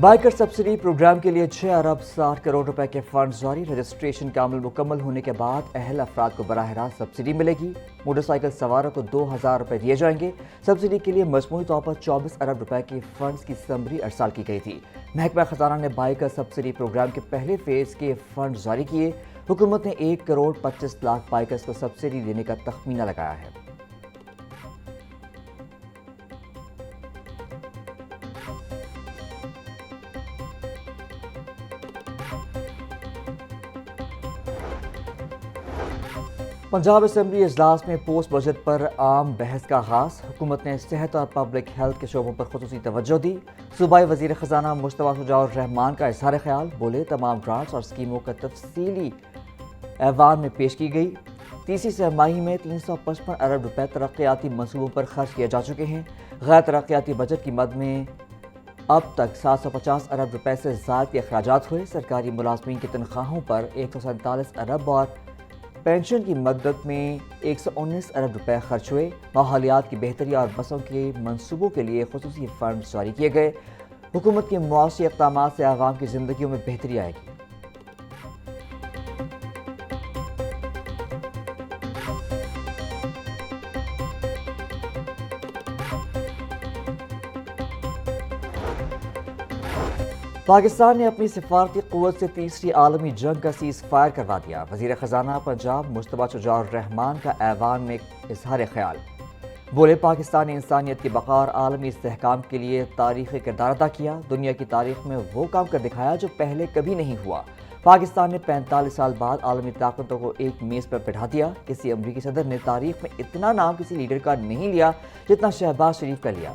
Biker subsidy programme کے لیے 6 ارب 60 کروڑ روپے کے فنڈ جاری۔ رجسٹریشن کا عمل مکمل ہونے کے بعد اہل افراد کو براہ راست سبسڈی ملے گی۔ موٹر سائیکل سواروں کو 2000 روپے دیے جائیں گے۔ سبسڈی کے لیے مجموعی طور پر 24 ارب روپے کی فنڈز کی سمری ارسال کی گئی تھی۔ محکمہ خزانہ نے بائیکر سبسڈی پروگرام کے پہلے فیز کے فنڈ جاری کیے۔ حکومت نے 1 کروڑ 25 لاکھ بائیکرز کو سبسڈی دینے کا تخمینہ لگایا ہے۔ پنجاب اسمبلی اجلاس میں پوسٹ بجٹ پر عام بحث کا آغاز۔ حکومت نے صحت اور پبلک ہیلتھ کے شعبوں پر خصوصی توجہ دی۔ صوبائی وزیر خزانہ مشتبہ شجاع الرحمان کا اظہار خیال، بولے تمام گرانٹس اور اسکیموں کا تفصیلی ایوان میں پیش کی گئی۔ تیسری سہ ماہی میں 355 ارب روپے ترقیاتی منصوبوں پر خرچ کیے جا چکے ہیں۔ غیر ترقیاتی بجٹ کی مد میں اب تک 750 ارب روپے سے زائد کے اخراجات ہوئے۔ سرکاری ملازمین کی تنخواہوں پر 147 ارب اور پینشن کی مدت میں 119 ارب روپے خرچ ہوئے۔ ماحولیات کی بہتری اور بسوں کے منصوبوں کے لیے خصوصی فنڈ جاری کیے گئے۔ حکومت کے معاشی اقدامات سے عوام کی زندگیوں میں بہتری آئے گی۔ پاکستان نے اپنی سفارتی قوت سے تیسری عالمی جنگ کا سیز فائر کروا دیا۔ وزیر خزانہ پنجاب مشتبہ شجاع الرحمان کا ایوان میں اظہار خیال، بولے پاکستان نے انسانیت کی بقا اور عالمی استحکام کے لیے تاریخی کردار ادا کیا۔ دنیا کی تاریخ میں وہ کام کر دکھایا جو پہلے کبھی نہیں ہوا۔ پاکستان نے 45 سال بعد عالمی طاقتوں کو ایک میز پر بٹھا دیا۔ کسی امریکی صدر نے تاریخ میں اتنا نام کسی لیڈر کا نہیں لیا جتنا شہباز شریف کا لیا۔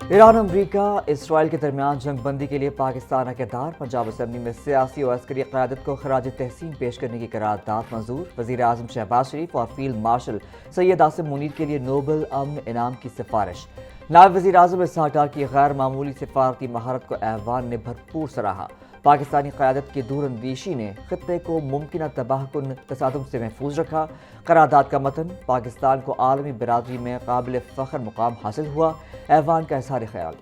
ایران امریکہ اسرائیل کے درمیان جنگ بندی کے لیے پاکستان کا کردار۔ پنجاب اسمبلی میں سیاسی اور عسکری قیادت کو خراج تحسین پیش کرنے کی قرارداد منظور۔ وزیر اعظم شہباز شریف اور فیلڈ مارشل سید عاصم منیر کے لیے نوبل امن انعام کی سفارش۔ نائب وزیر اعظم اسحاق ڈار کی غیر معمولی سفارتی مہارت کو ایوان نے بھرپور سراہا۔ پاکستانی قیادت کی دور اندیشی نے خطے کو ممکنہ تباہ کن تصادم سے محفوظ رکھا۔ قرارداد کا متن، پاکستان کو عالمی برادری میں قابل فخر مقام حاصل ہوا۔ ایوان کا اظہار خیال،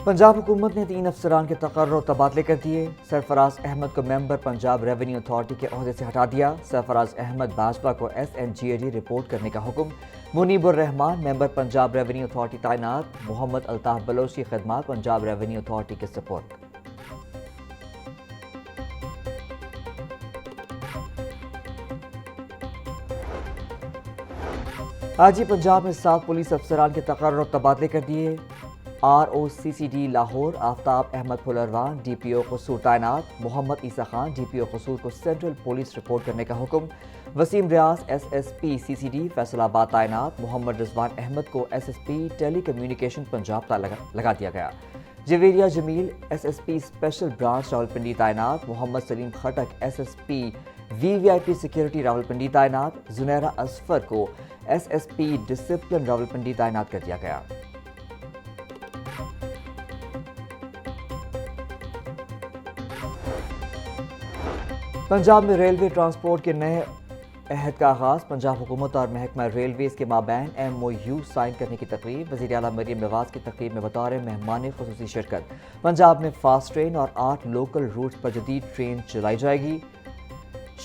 پنجاب حکومت نے 3 افسران کے تقرر و تبادلے کر دیے۔ سرفراز احمد کو ممبر پنجاب ریونیو اتھارٹی کے عہدے سے ہٹا دیا۔ سرفراز احمد باجپا کو SNGAD رپورٹ کرنے کا حکم۔ منیب الرحمان ممبر پنجاب ریونیو اتھارٹی تعینات۔ محمد الطاف بلوچ کی خدمات پنجاب ریونیو اتھارٹی کے سپرد۔ آج ہی پنجاب میں 7 پولیس افسران کے تقرر و تبادلے کر دیے۔ ROCCD لاہور آفتاب احمد پھلروان DPO قصور تعینات۔ محمد عیسیٰ خان DPO قصور کو سینٹرل پولیس رپورٹ کرنے کا حکم۔ وسیم ریاض SSP CCD فیصل آباد تعینات۔ محمد رضوان احمد کو SSP ٹیلی کمیونیکیشن پنجاب لگا دیا گیا۔ Javeria Jamil SSP special branch Rawalpindi تعینات۔ Muhammad Saleem Khattak SSP VVIP security Rawalpindi تعینات۔ زنیرہ اصفر کو SSP ڈسپلن راولپنڈی تعینات کر دیا گیا۔ پنجاب میں ریلوے ٹرانسپورٹ کے نئے عہد کا آغاز۔ پنجاب حکومت اور محکمہ ریلویز کے مابین MOU سائن کرنے کی تقریب۔ وزیر اعلیٰ مریم نواز کی تقریب میں بطور مہمان خصوصی شرکت۔ پنجاب میں فاسٹ ٹرین اور 8 لوکل روٹس پر جدید ٹرین چلائی جائے گی۔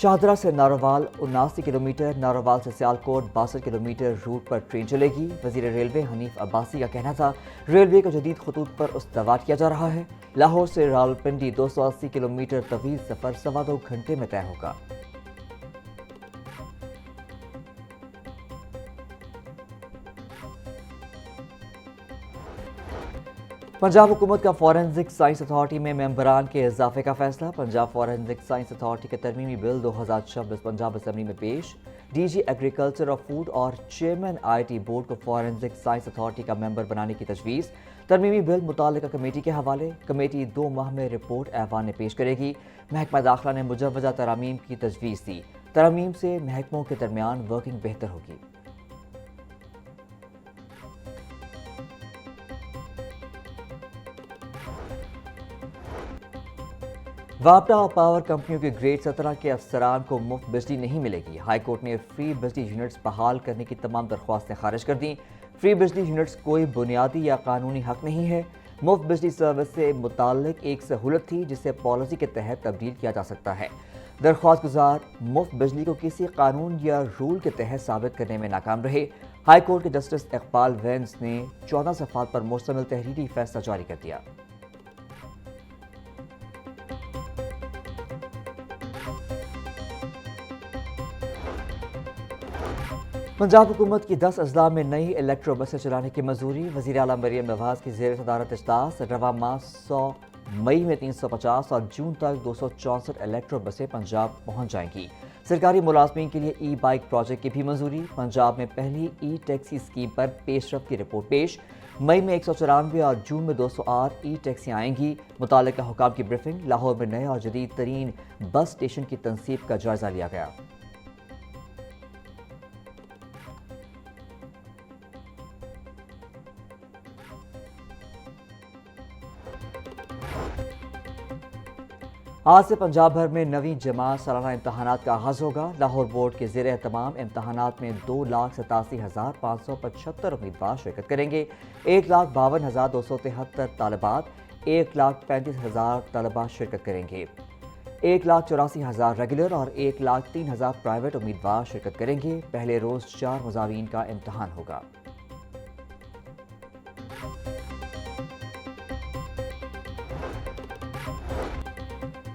شاہدرہ سے ناروال 79 کلومیٹر، ناروال سے سیالکوٹ 62 کلومیٹر روٹ پر ٹرین چلے گی۔ وزیر ریلوے حنیف عباسی کا کہنا تھا، ریلوے کو جدید خطوط پر استوار کیا جا رہا ہے۔ لاہور سے راولپنڈی 280 کلومیٹر طویل سفر 2.25 گھنٹے میں طے ہوگا۔ پنجاب حکومت کا فورینزک سائنس اتھارٹی میں ممبران کے اضافے کا فیصلہ۔ پنجاب فورینزک سائنس اتھارٹی کے ترمیمی بل 2026 پنجاب اسمبلی میں پیش۔ DG ایگریکلچر اور فوڈ اور چیئرمین IT بورڈ کو فورینزک سائنس اتھارٹی کا ممبر بنانے کی تجویز۔ ترمیمی بل متعلقہ کمیٹی کے حوالے۔ کمیٹی 2 ماہ میں رپورٹ ایوان نے پیش کرے گی۔ محکمہ داخلہ نے مجوزہ ترامیم کی تجویز دی۔ ترامیم سے محکموں کے درمیان ورکنگ بہتر ہوگی۔ وابڈا اور پاور کمپنیوں کے گریڈ 17 کے افسران کو مفت بجلی نہیں ملے گی۔ ہائی کورٹ نے فری بجلی یونٹس بحال کرنے کی تمام درخواستیں خارج کر دیں۔ فری بجلی یونٹس کوئی بنیادی یا قانونی حق نہیں ہے۔ مفت بجلی سروس سے متعلق ایک سہولت تھی جسے پالیسی کے تحت تبدیل کیا جا سکتا ہے۔ درخواست گزار مفت بجلی کو کسی قانون یا رول کے تحت ثابت کرنے میں ناکام رہے۔ ہائی کورٹ کے جسٹس اقبال وینس نے 14 صفحات پر مشتمل تحریری فیصلہ جاری کر دیا۔ پنجاب حکومت کی 10 اضلاع میں نئی الیکٹرو بسیں چلانے کی منظوری۔ وزیر اعلیٰ مریم نواز کی زیر صدارت اجلاس۔ رواں ماہ 100 مئی میں 350 اور جون تک 264 الیکٹرو بسیں پنجاب پہنچ جائیں گی۔ سرکاری ملازمین کے لیے ای بائک پروجیکٹ کی بھی منظوری۔ پنجاب میں پہلی ای ٹیکسی اسکیم پر پیش رفت کی رپورٹ پیش۔ مئی میں 194 اور جون میں 208 ای ٹیکسیاں آئیں گی۔ متعلقہ حکام کی بریفنگ۔ لاہور میں نئے اور جدید ترین بس اسٹیشن کی تنصیب کا جائزہ لیا گیا۔ آج سے پنجاب بھر میں نویں جماعت سالانہ امتحانات کا آغاز ہوگا۔ لاہور بورڈ کے زیر اہتمام امتحانات میں 2,87,575 امیدوار شرکت کریں گے۔ 1,52,273 طالبات، 1,35,000 طلبہ شرکت کریں گے۔ 1,84,000 ریگولر اور 1,03,000 پرائیویٹ امیدوار شرکت کریں گے۔ پہلے روز 4 مضامین کا امتحان ہوگا۔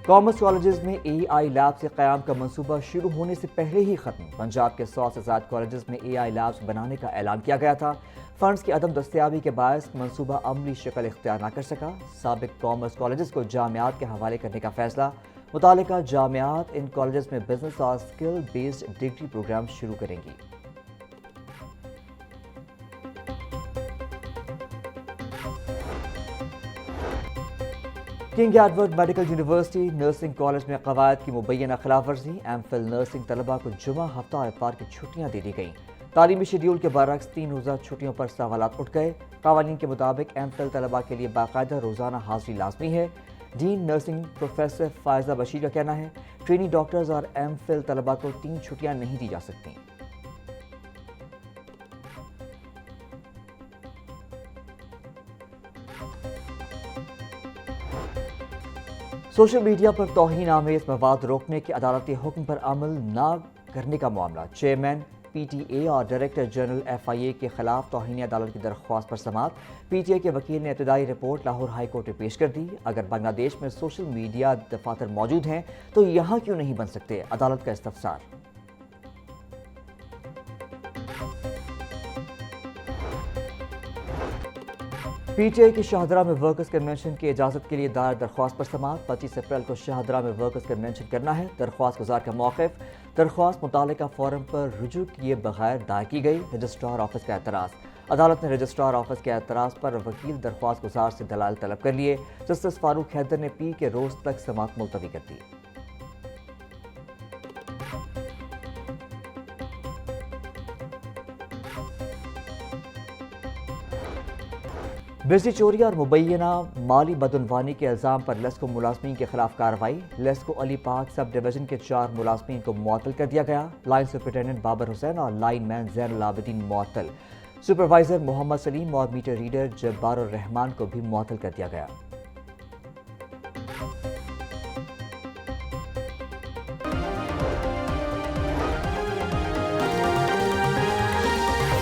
کامرس کالجز میں اے آئی لیب سے قیام کا منصوبہ شروع ہونے سے پہلے ہی ختم۔ پنجاب کے 100 سے زائد کالجز میں اے آئی لیبس بنانے کا اعلان کیا گیا تھا۔ فنڈز کی عدم دستیابی کے باعث منصوبہ عملی شکل اختیار نہ کر سکا۔ سابق کامرس کالجز کو جامعات کے حوالے کرنے کا فیصلہ۔ متعلقہ جامعات ان کالجز میں بزنس اور اسکل بیسڈ ڈگری پروگرام شروع کریں گی۔ King Edward medical university nursing college میں قواعد کی مبینہ خلاف ورزی۔ ایم فل نرسنگ طلبہ کو جمعہ، ہفتہ اور اتوار کی چھٹیاں دے دی گئیں۔ تعلیمی شیڈیول کے برعکس 3 روزہ چھٹیوں پر سوالات اٹھ گئے۔ قوانین کے مطابق ایم فل طلبہ کے لیے باقاعدہ روزانہ حاضری لازمی ہے۔ ڈین نرسنگ پروفیسر فائزہ بشیر کا کہنا ہے ٹرینی ڈاکٹرز اور ایم فل طلبہ کو 3 چھٹیاں نہیں دی جا سکتیں۔ سوشل میڈیا پر توہین آمیز مواد روکنے کے عدالتی حکم پر عمل نہ کرنے کا معاملہ۔ چیئرمین پی ٹی اے اور ڈائریکٹر جنرل ایف آئی اے کے خلاف توہین عدالت کی درخواست پر سماعت۔ پی ٹی اے کے وکیل نے ابتدائی رپورٹ لاہور ہائی کورٹ میں پیش کر دی۔ اگر بنگلہ دیش میں سوشل میڈیا دفاتر موجود ہیں تو یہاں کیوں نہیں بن سکتے؟ عدالت کا استفسار۔ پی ٹی آئی کی شاہدرہ میں ورکرز کنونشن کی اجازت کے لیے دائر درخواست پر سماعت۔ 25 اپریل کو شاہدرہ میں ورکرز کنونشن کرنا ہے۔ درخواست گزار کا موقف، درخواست متعلقہ فورم پر رجوع کیے بغیر دائر کی گئی۔ رجسٹرار آفس کا اعتراض۔ عدالت نے رجسٹرار آفس کے اعتراض پر وکیل درخواست گزار سے دلائل طلب کر لیے۔ جسٹس فاروق حیدر نے پیر کے روز تک سماعت ملتوی کر دی۔ بجلی چوری اور مبینہ مالی بدعنوانی کے الزام پر لیسکو ملازمین کے خلاف کارروائی۔ لیسکو علی پاک سب ڈویژن کے 4 ملازمین کو معطل کر دیا گیا۔ لائن سپرنٹینڈنٹ بابر حسین اور لائن مین زین العابدین معطل۔ سپروائزر محمد سلیم اور میٹر ریڈر جبار الرحمان کو بھی معطل کر دیا گیا۔